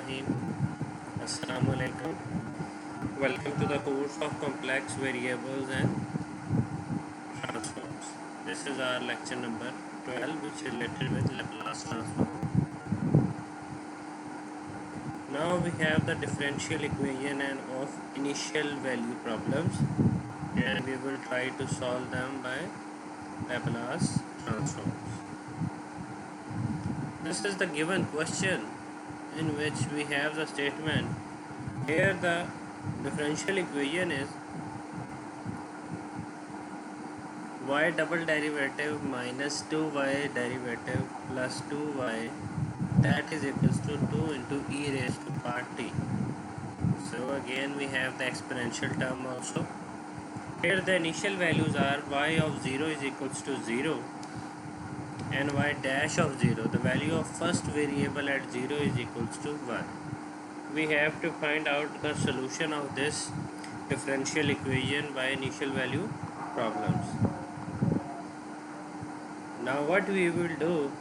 Bismillahirrahmanirrahim. Assalamu alaikum. Welcome to the course of complex variables and transforms. This is our lecture number 12, which is related with Laplace transform. Now we have the differential equation and of initial value problems, and we will try to solve them by Laplace transforms. This is the given question in which we have the statement. Here the differential equation is y double derivative minus 2y derivative plus 2y, that is equals to 2 into e raised to power t. So again we have the exponential term also. Here the initial values are y of 0 is equals to 0 and y dash of 0, the value of first variable at 0 is equals to 1. We have to find out the solution of this differential equation by initial value problems. Now what we will do,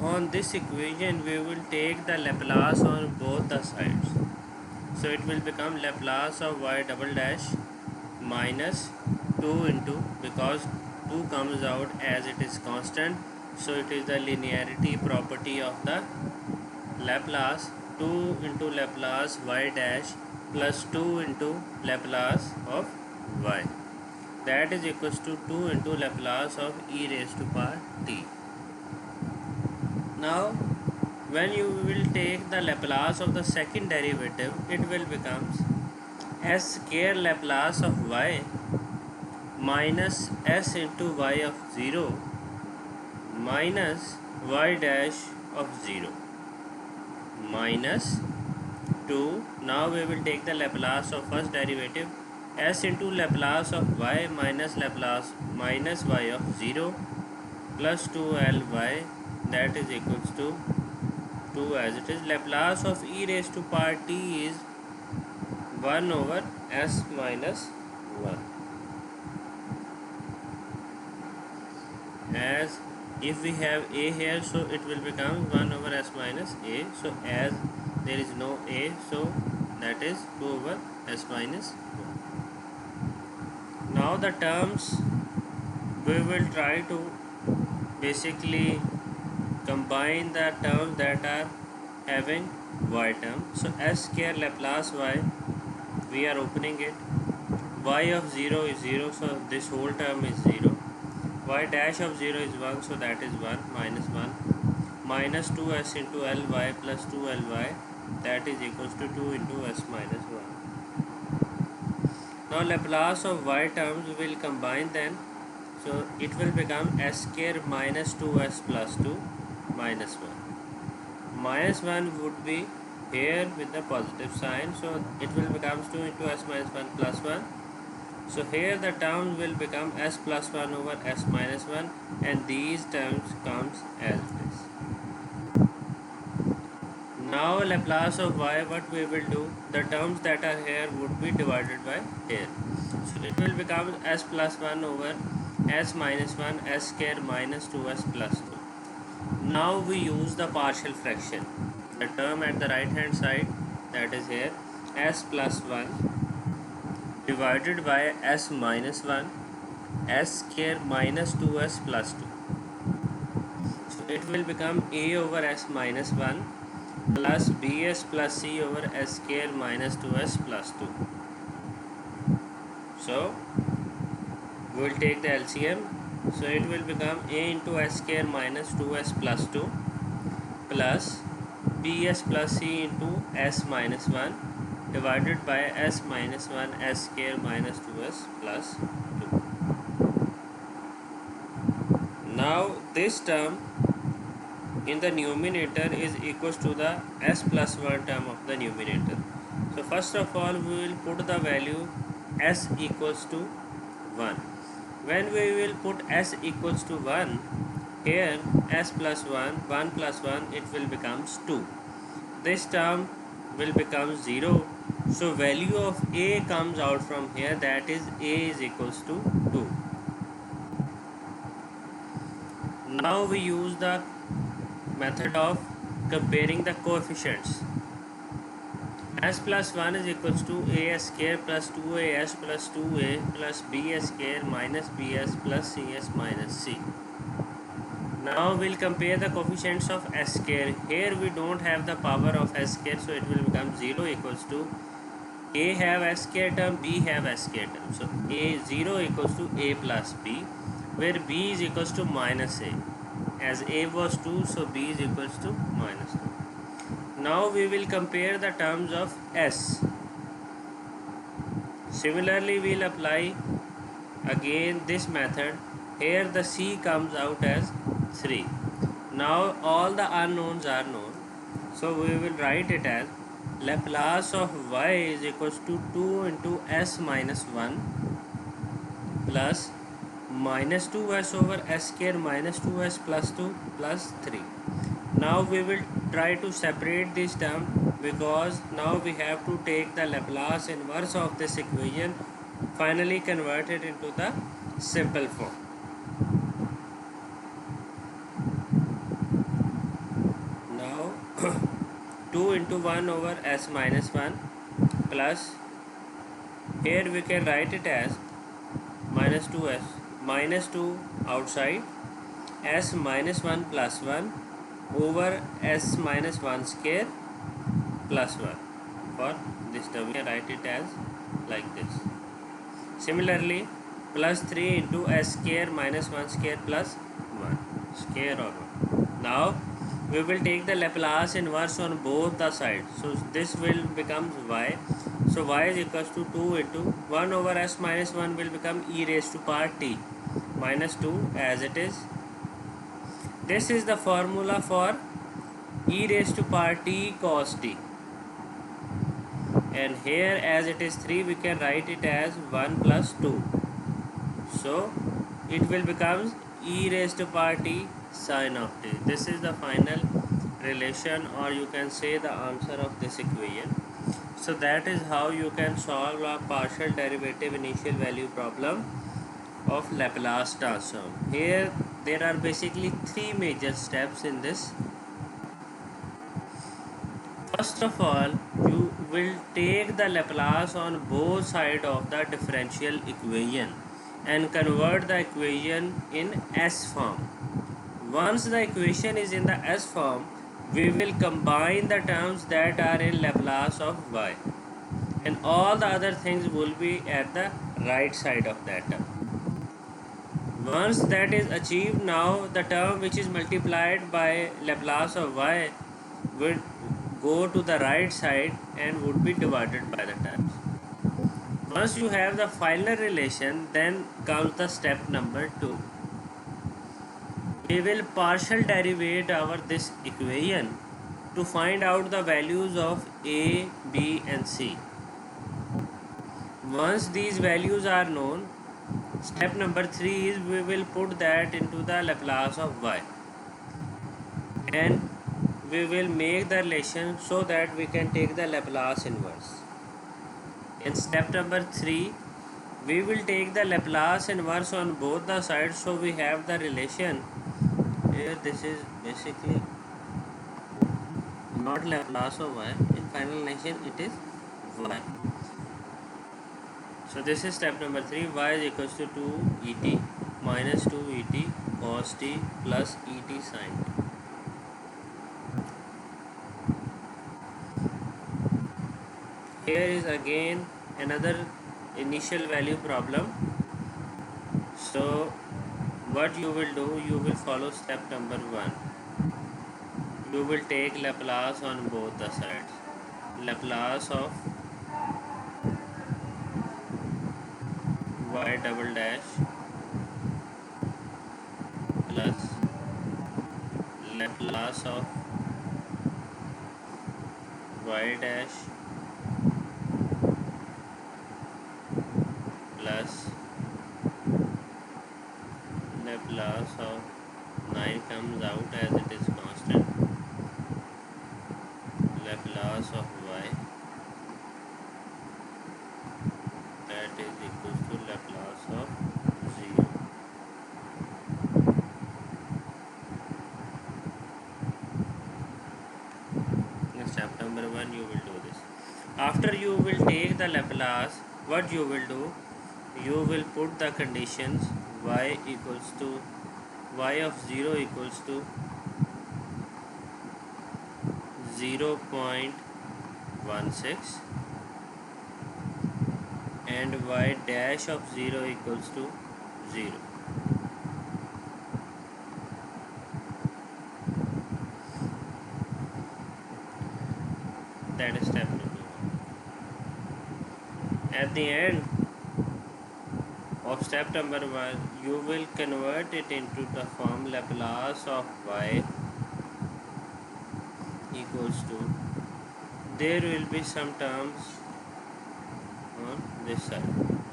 on this equation we will take the Laplace on both the sides. So it will become Laplace of y double dash minus 2 into, because 2 comes out as it is constant, so it is the linearity property of the Laplace, 2 into Laplace y dash plus 2 into Laplace of y, that is equals to 2 into Laplace of e raised to power t. Now when you will take the Laplace of the second derivative, it will become s square Laplace of y minus s into y of 0 minus y dash of 0 minus 2. Now we will take the Laplace of first derivative, s into Laplace of y minus Laplace minus y of 0 plus 2ly, that is equals to 2 as it is. Laplace of e raised to power t is 1 over s minus 1. As if we have a here, so it will become 1 over s minus a. So as there is no a, so that is 2 over s minus 1. Now the terms, we will try to basically combine the terms that are having y term. So s square Laplace y, we are opening it, y of 0 is 0, so this whole term is 0. Y dash of 0 is 1, so that is 1 minus 1 minus 2s into ly plus 2ly, that is equals to 2 into s minus 1. Now Laplace of y terms will combine then, so it will become s square minus 2s plus 2 minus 1. Minus 1 would be here with the positive sign, so it will become 2 into s minus 1 plus 1. So here the terms will become s plus 1 over s minus 1, and these terms comes as this. Now Laplace of y, what we will do, the terms that are here would be divided by here. So it will become s plus 1 over s minus 1 s square minus 2s plus 2. Now we use the partial fraction. The term at the right hand side, that is here, s plus 1 divided by s minus 1 s square minus 2s plus 2. So it will become a over s minus 1 plus bs plus c over s square minus 2s plus 2. So we will take the LCM. So it will become a into s square minus 2s plus 2 plus bs plus c into s minus 1 divided by s minus 1 s square minus 2s plus 2. Now this term in the numerator is equals to the s plus 1 term of the numerator. So first of all we will put the value s equals to 1. When we will put s equals to 1, here s plus 1, 1 plus 1, it will becomes 2. This term will become 0. So value of a comes out from here, that is a is equals to 2. Now we use the method of comparing the coefficients. S plus 1 is equals to as square plus 2as plus 2a plus bs square minus bs plus cs minus c. Now we'll compare the coefficients of s square. Here we don't have the power of s square, so it will become 0 equals to a have s square term, b have s square term. So a 0 equals to a plus b, where b is equals to minus a. As a was 2, so b is equals to minus 2. Now we will compare the terms of s. Similarly, we'll apply again this method. Here the c comes out as 3. Now all the unknowns are known, so we will write it as Laplace of y is equals to 2 into s minus 1 plus minus 2s over s square minus 2s plus 2 plus 3. Now we will try to separate this term, because now we have to take the Laplace inverse of this equation, finally convert it into the simple form. Now 2 into 1 over s minus 1 plus, here we can write it as minus 2s, minus 2 outside, s minus 1 plus 1 over s minus 1 square plus 1. For this term we can write it as like this. Similarly, plus 3 into s square minus 1 square plus 1 square or 1. Now we will take the Laplace inverse on both the sides, so this will become y. So y is equals to 2 into 1 over s minus 1 will become e raised to power t minus 2 as it is. This is the formula for e raised to power t cos t, and here as it is 3 we can write it as 1 plus 2, so it will become e raised to power t sin of t. This is the final relation, or you can say the answer of this equation. So that is how you can solve a partial derivative initial value problem of Laplace transform. Here there are basically three major steps in this. First of all, you will take the Laplace on both sides of the differential equation and convert the equation in S form. Once the equation is in the S form, we will combine the terms that are in Laplace of y, and all the other things will be at the right side of that term. Once that is achieved, now the term which is multiplied by Laplace of y will go to the right side and would be divided by the terms. Once you have the final relation, then comes the step number 2. We will partial derivate our this equation to find out the values of a, b and c. Once these values are known, step number 3 is we will put that into the Laplace of y, and we will make the relation so that we can take the Laplace inverse. In step number 3, we will take the Laplace inverse on both the sides, so we have the relation. Here this is basically not Laplace of y, in final relation it is y. So this is step number 3. Y is equals to 2 et minus 2 et cos t plus et sin t. Here is again another initial value problem. So what you will do, you will follow step number 1. You will take Laplace on both the sides. Laplace of y double dash plus Laplace of y dash plus Laplace of 9 comes out as it is constant. Laplace of y, that is equals to Laplace of 0. In step number 1 you will do this. After you will take the Laplace, what you will do, you will put the conditions y equals to y of 0 equals to 0.16 and y dash of 0 equals to 0. That is step number 1. At the end of step number 1, you will convert it into the form Laplace of y equals to, there will be some terms on this side.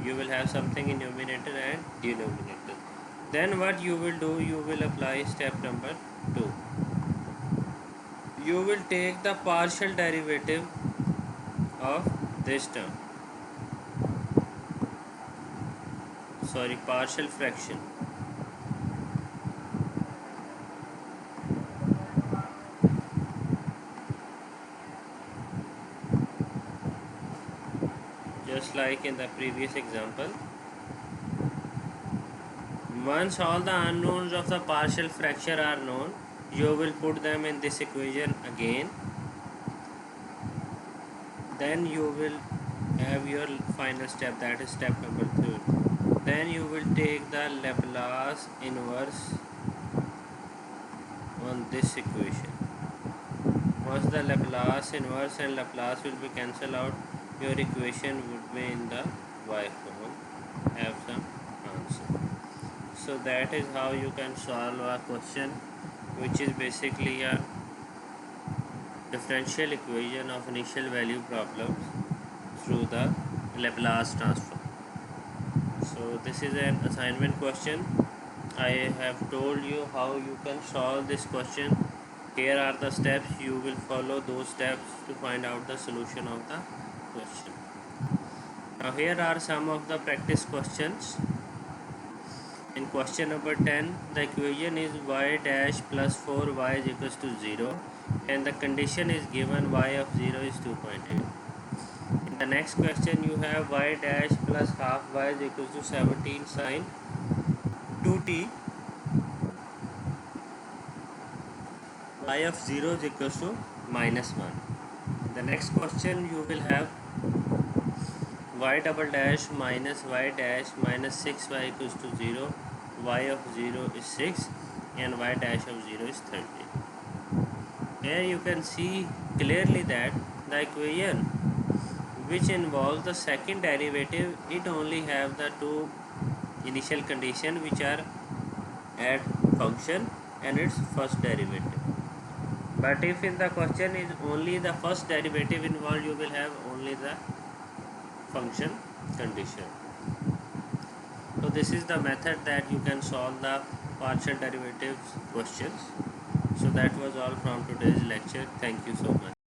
You will have something in numerator and denominator. Then what you will do, you will apply step number 2. You will take the partial derivative of this term, partial fraction. Just like in the previous example, once all the unknowns of the partial fraction are known, you will put them in this equation again. Then you will have your final step, that is step number 3. Then you will take the Laplace inverse on this equation. Once the Laplace inverse and Laplace will be cancelled out, your equation would be in the y form. Have some answer. So that is how you can solve a question which is basically a differential equation of initial value problems through the Laplace transform. So this is an assignment question. I have told you how you can solve this question. Here are the steps. You will follow those steps to find out the solution of the question. Now here are some of the practice questions. In question number 10, the equation is y dash plus 4y is equals to 0 and the condition is given y of 0 is 2.8. In the next question you have y dash plus half y is equals to 17 sine 2t, y of 0 is equals to minus 1. The next question you will have y double dash minus y dash minus 6y equals to 0, y of 0 is 6 and y dash of 0 is 30. Here you can see clearly that the equation which involves the second derivative, it only have the two initial condition which are at function and its first derivative. But if in the question is only the first derivative involved, you will have only the function condition. So this is the method that you can solve the partial derivatives questions. So that was all from today's lecture. Thank you so much.